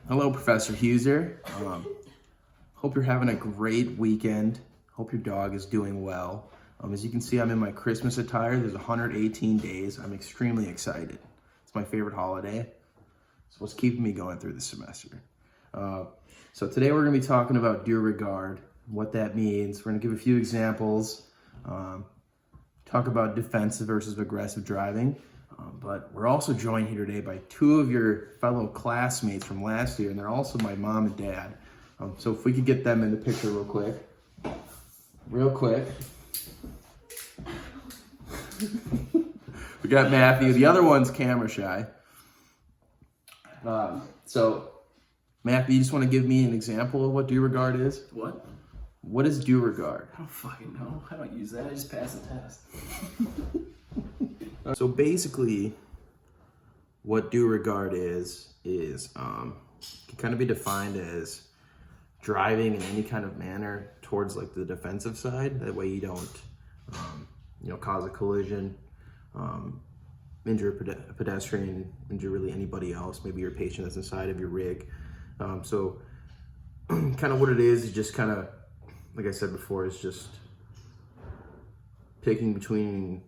Hello, Professor Huser. Hope you're having a great weekend. Hope your dog is doing well. As you can see, I'm in my Christmas attire. There's 118 days. I'm extremely excited. It's my favorite holiday. It's what's keeping me going through the semester. So today we're going to be talking about due regard, what that means. We're going to give a few examples, talk about defensive versus aggressive driving. But we're also joined here today by two of your fellow classmates from last year, and they're also my mom and dad. So if we could get them in the picture real quick. We got Matthew. The other one's camera shy. So Matthew, you just want to give me an example of what due regard is? What? What is due regard? I don't fucking know. I don't use that. I just pass the test. So basically, what due regard is can kind of be defined as driving in any kind of manner towards like the defensive side. That way you don't, cause a collision, injure a pedestrian, injure really anybody else. Maybe your patient that's inside of your rig. So kind of what it is just kind of, like I said before, is just picking between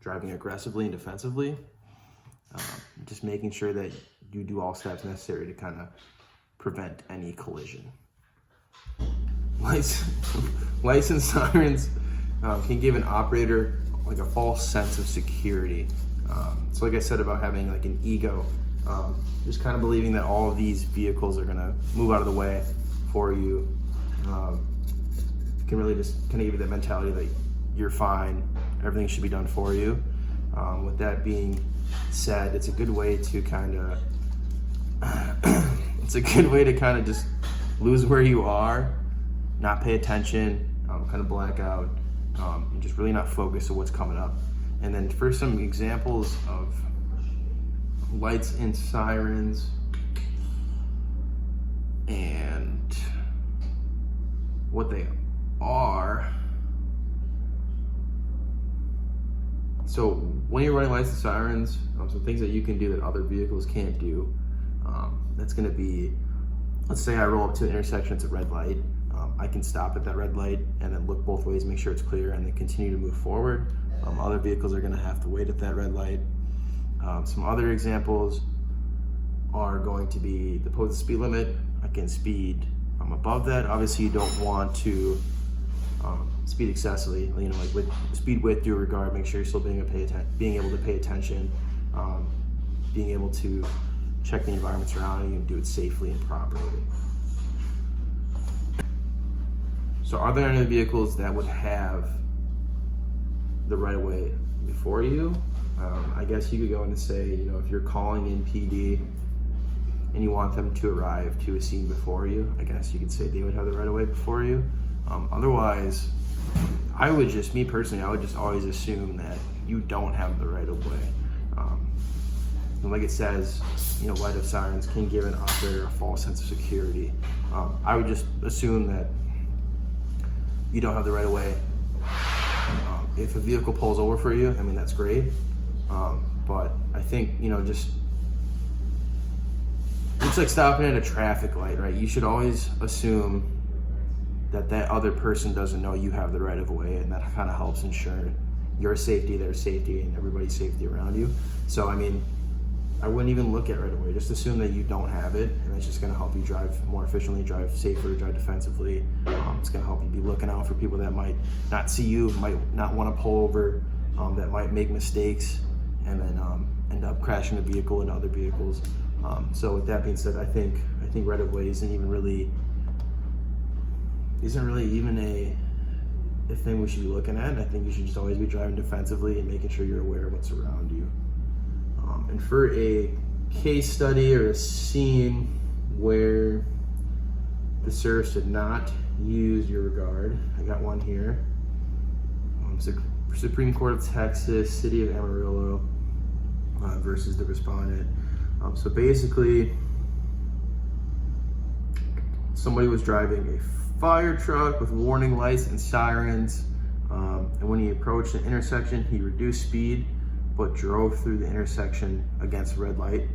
driving aggressively and defensively, just making sure that you do all steps necessary to kind of prevent any collision. License sirens can give an operator like a false sense of security. So like I said about having like an ego, just kind of believing that all of these vehicles are gonna move out of the way for you, can really just kind of give you that mentality that you're fine, everything should be done for you. With that being said, it's a good way to kind of just lose where you are, not pay attention, kind of black out, and just really not focus on what's coming up. And then for some examples of lights and sirens and what they are. So when you're running lights and sirens, some things that you can do that other vehicles can't do. That's going to be, let's say I roll up to an intersection, it's a red light. I can stop at that red light and then look both ways, make sure it's clear, and then continue to move forward. Other vehicles are going to have to wait at that red light. Some other examples are going to be the posted speed limit. I can speed above that. Obviously, you don't want to speed excessively. Like with speed with due regard, make sure you're still being able to pay attention, being able to check the environment surrounding you and do it safely and properly. So are there any vehicles that would have the right of way before you? I guess you could go in and say, if you're calling in PD and you want them to arrive to a scene before you, I guess you could say they would have the right of way before you. Otherwise, I would just always assume that you don't have the right of way. And like it says, light of sirens can give an operator a false sense of security. I would just assume that you don't have the right of way. If a vehicle pulls over for you, that's great. But I think, just, it's like stopping at a traffic light, right? You should always assume that other person doesn't know you have the right of way, and that kind of helps ensure your safety, their safety, and everybody's safety around you. So, I wouldn't even look at right of way. Just assume that you don't have it, and it's just going to help you drive more efficiently, drive safer, drive defensively. It's going to help you be looking out for people that might not see you, might not want to pull over, that might make mistakes, and then end up crashing the vehicle into other vehicles. So with that being said, I think right of way isn't really even a thing we should be looking at. I think you should just always be driving defensively and making sure you're aware of what's around you. And for a case study or a scene where the service did not use due regard, I got one here. Supreme Court of Texas, City of Amarillo versus the respondent. So basically, somebody was driving a fire truck with warning lights and sirens, and when he approached the intersection, he reduced speed but drove through the intersection against red light.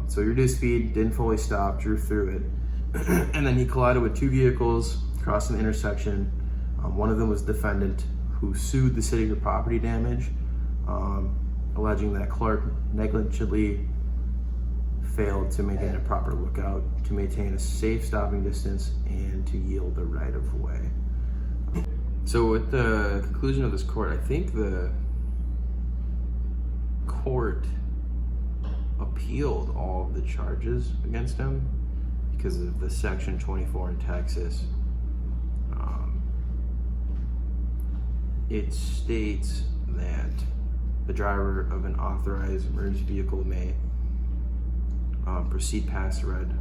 So he reduced speed, didn't fully stop, drew through it, and then he collided with 2 vehicles crossing the intersection. One of them was defendant, who sued the city for property damage, alleging that Clark negligently failed to maintain a proper lookout, to maintain a safe stopping distance, and to yield the right of way. So at the conclusion of this court, I think the court appealed all of the charges against him because of the Section 24 in Texas. It states that the driver of an authorized emergency vehicle may proceed past red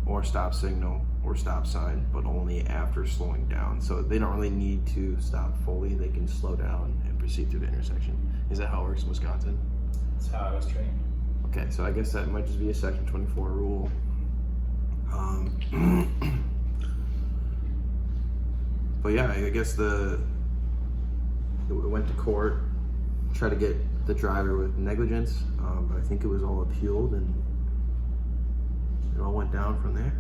or stop signal or stop sign, but only after slowing down. So they don't really need to stop fully. They can slow down and proceed through the intersection. Is that how it works in Wisconsin? That's how I was trained. Okay, so I guess that might just be a Section 24 rule. But yeah, I guess it went to court, tried to get the driver with negligence, but I think it was all appealed and it all went down from there.